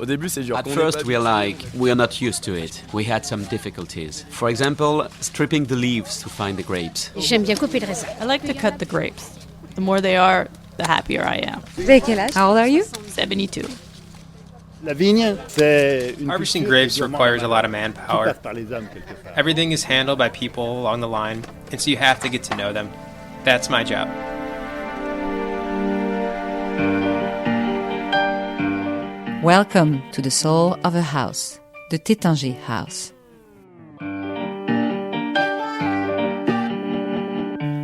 At first we're not used to it. We had some difficulties. For example, stripping the leaves to find the grapes. J'aime bien couper le raisin. I like to cut the grapes. The more they are, the happier I am. Vous avez quel âge? How old are you? 72. Harvesting grapes requires a lot of manpower. Everything is handled by people along the line, and so you have to get to know them. That's my job. Welcome to the soul of a house, the Taittinger house.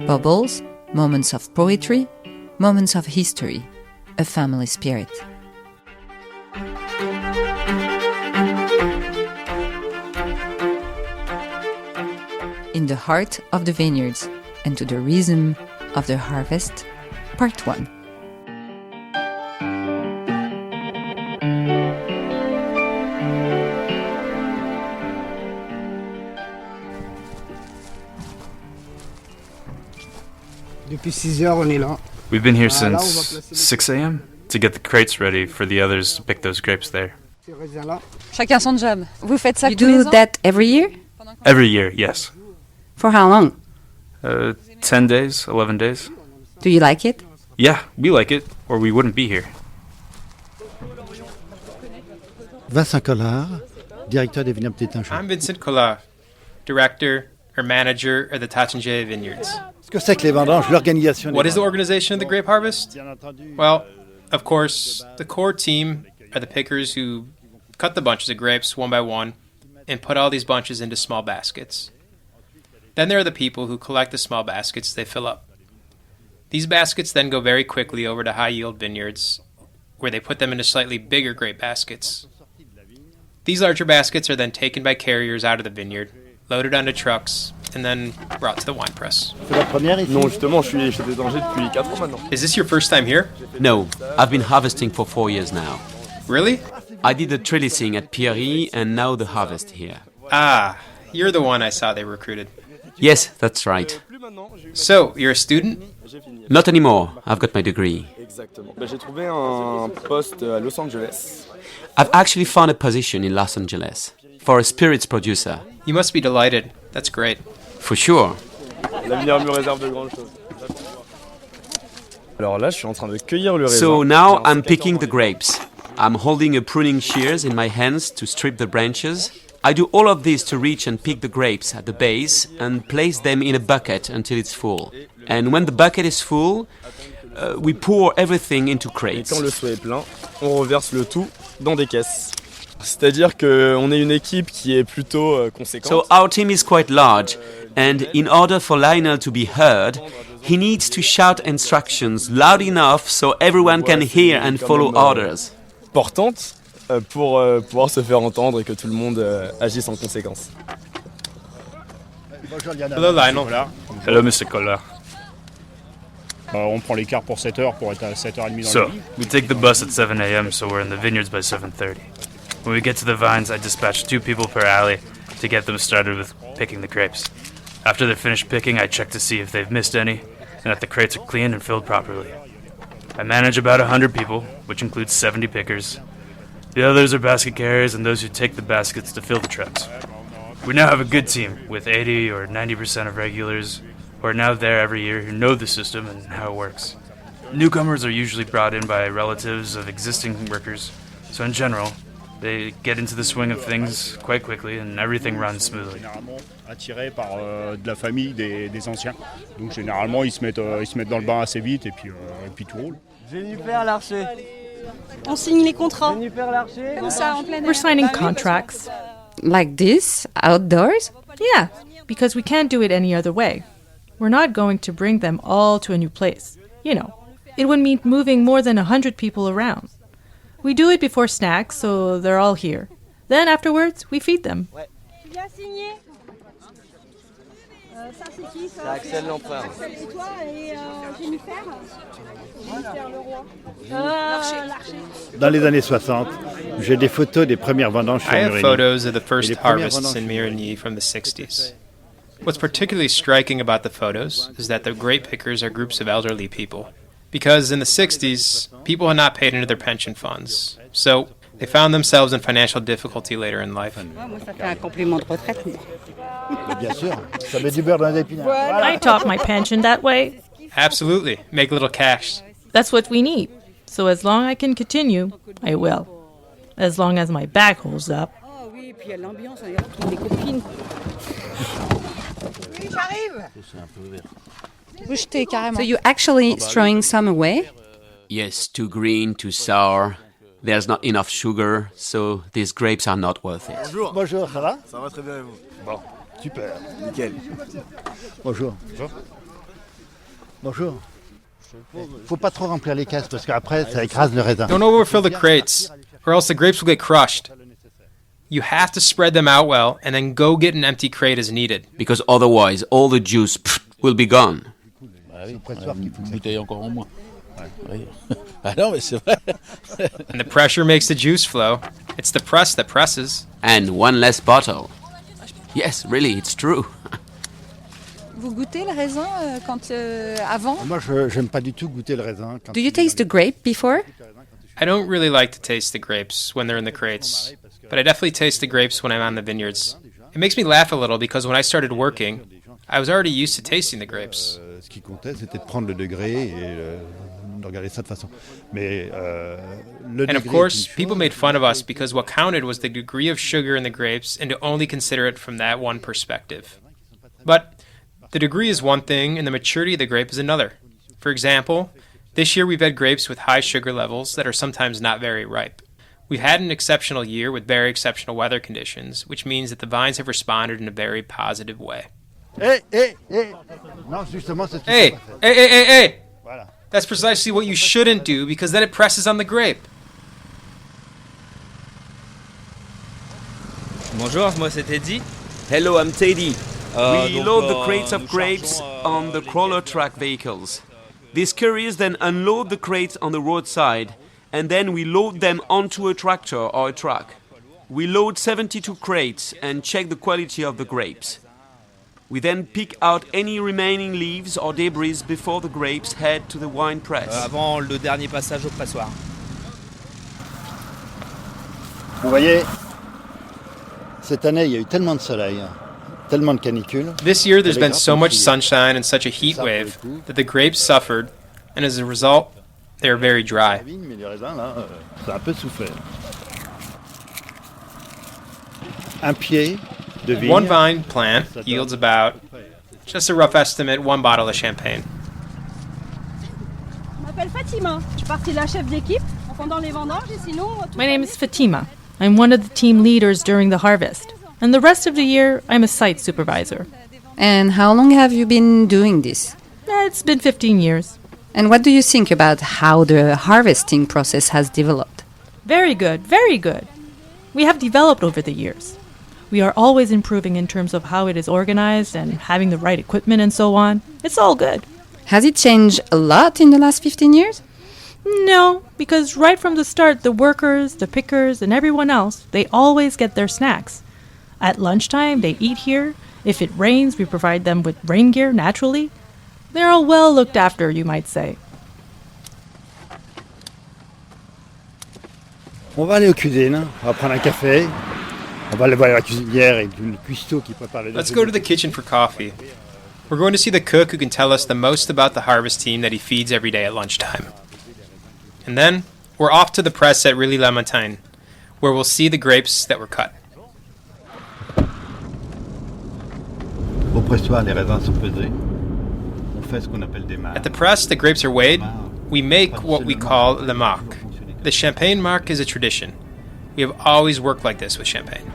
Bubbles, moments of poetry, moments of history, a family spirit. In the heart of the vineyards and to the rhythm of the harvest, part 1. Depuis 6 heures, on est là. We've been here since 6 a.m. to get the crates ready for the others to pick those grapes there. Chacun son job. Vous faites ça tous les ans? You do that every year? Every year, yes. For how long? 10 days, 11 days. Do you like it? Yeah, we like it, or we wouldn't be here. Vincent Collard, directeur des vignobles Taittinger. I'm Vincent Collard, director or manager of the Taittinger vineyards. What is the organization of the grape harvest? Well, of course, the core team are the pickers who cut the bunches of grapes one by one and put all these bunches into small baskets. Then there are the people who collect the small baskets they fill up. These baskets then go very quickly over to high-yield vineyards, where they put them into slightly bigger grape baskets. These larger baskets are then taken by carriers out of the vineyard, loaded onto trucks, and then brought to the wine press. Is this your first time here? No, I've been harvesting for 4 years now. Really? I did the trellising at Pierry and now the harvest here. Ah, you're the one I saw they recruited. Yes, that's right. So, you're a student? Not anymore. I've got my degree. I've actually found a position in Los Angeles for a spirits producer. You must be delighted. That's great. For sure. So now I'm picking the grapes. I'm holding a pruning shears in my hands to strip the branches. I do all of this to reach and pick the grapes at the base and place them in a bucket until it's full. And when the bucket is full, we pour everything into crates. Quand le seau est plein, on reverse le tout dans des caisses. C'est-à-dire qu'on est une équipe qui est plutôt conséquente. So our team is quite large, and in order for Lionel to be heard, he needs to shout instructions loud enough so everyone can hear and follow orders. Importante pour pouvoir se faire entendre et que tout le monde agisse en conséquence. Hello, Lionel. Hello, Mr. Collard. On prend les cars pour 7 heures pour être à 7h30 dans So, le lit. we take the bus at 7 a.m., so we're in the vineyards by 7:30. When we get to the vines, I dispatch 2 people per alley to get them started with picking the grapes. After they're finished picking, I check to see if they've missed any and that the crates are cleaned and filled properly. I manage about 100 people, which includes 70 pickers. The others are basket carriers and those who take the baskets to fill the trucks. We now have a good team, with 80 or 90% of regulars who are now there every year who know the system and how it works. Newcomers are usually brought in by relatives of existing workers, so in general, they get into the swing of things quite quickly and everything runs smoothly. Généralement attirés par de la famille des anciens. Donc généralement ils se mettent dans le bain assez vite et puis tout roule. Jennifer Larcher. On signe les contrats. Jennifer Larcher. Comme ça, en plein air. We're signing contracts. Like this, outdoors? Yeah, because we can't do it any other way. We're not going to bring them all to a new place. You know, it would mean moving more than 100 people around. We do it before snacks, so they're all here. Then afterwards, we feed them. Tu viens signer? Ça c'est qui ça? C'est Axel Lamprin. Axel et toi et Jennifer? Jennifer Leroy. Dans les années 60, j'ai des photos des premières vendanges sur I have Murigny. photos of the first harvests in Murigny from the 60s. What's particularly striking about the photos is that the grape pickers are groups of elderly people. Because in the 60s, people had not paid into their pension funds. So They found themselves in financial difficulty later in life. I top my pension that way. Absolutely. Make a little cash. That's what we need. So as long as I can continue, I will. As long as my back holds up. So you're actually throwing some away? Yes, too green, too sour. There's not enough sugar, so these grapes are not worth it. Bonjour, ça va? Ça va très bien et vous? Bon, super, nickel. Bonjour. Bonjour. Faut pas trop remplir les caisses parce qu'après ça écrase le raisin. Don't overfill the crates, or else the grapes will get crushed. You have to spread them out well and then go get an empty crate as needed. Because otherwise all the juice will be gone. And the pressure makes the juice flow. It's the press that presses. And one less bottle. Yes, really, it's true. Vous goûtez le raisin avant? Moi, j'aime pas du tout goûter le raisin. Do you taste the grape before? I don't really like to taste the grapes when they're in the crates, but I definitely taste the grapes when I'm on the vineyards. It makes me laugh a little because when I started working, I was already used to tasting the grapes. Ce qui comptait, c'était de prendre le degré et de regarder ça de façon. Mais and of course, people made fun of us because what counted was the degree of sugar in the grapes and to only consider it from that one perspective. But the degree is one thing and the maturity of the grape is another. For example, this year we've had grapes with high sugar levels that are sometimes not very ripe. We've had an exceptional year with very exceptional weather conditions, which means that the vines have responded in a very positive way. Hey! Non, justement, c'est Hey! Voilà. That's precisely what you shouldn't do because then it presses on the grape. Bonjour, moi c'est Teddy. Hello, I'm Teddy. We load the crates of grapes on the crawler track vehicles. These couriers then unload the crates on the roadside, and then we load them onto a tractor or a truck. We load 72 crates and check the quality of the grapes. We then pick out any remaining leaves or debris before the grapes head to the wine press. Avant le dernier passage au pressoir. Vous voyez, cette année, il y a eu tellement de soleil. Tellement de canicule. This year there's been so much sunshine and such a heat wave that the grapes suffered, and as a result, they are very dry. Un pied de vigne. One vine plant yields about, just a rough estimate, 1 bottle of champagne. Je m'appelle Fatima. Je suis partie la chef d'équipe pendant les vendanges et sinon. My name is Fatima. I'm one of the team leaders during the harvest. And the rest of the year, I'm a site supervisor. And how long have you been doing this? It's been 15 years. And what do you think about how the harvesting process has developed? Very good, very good. We have developed over the years. We are always improving in terms of how it is organized and having the right equipment and so on. It's all good. Has it changed a lot in the last 15 years? No, because right from the start, the workers, the pickers, and everyone else, they always get their snacks. At lunchtime, they eat here. If it rains, we provide them with rain gear, naturally. They're all well looked after, you might say. On va aller aux cuisines, on va prendre un café. On va aller voir la cuisinière et le cuistot qui prépare le déjeuner. Let's go to the kitchen for coffee. We're going to see the cook who can tell us the most about the harvest team that he feeds every day at lunchtime. And then, we're off to the press at Rilly-la-Montagne, where we'll see the grapes that were cut. Au pressoir, les raisins sont pesés. On fait ce qu'on appelle des marques. At the press, the grapes are weighed. We make what we call le marque. The champagne marque is a tradition. We have always worked like this with champagne.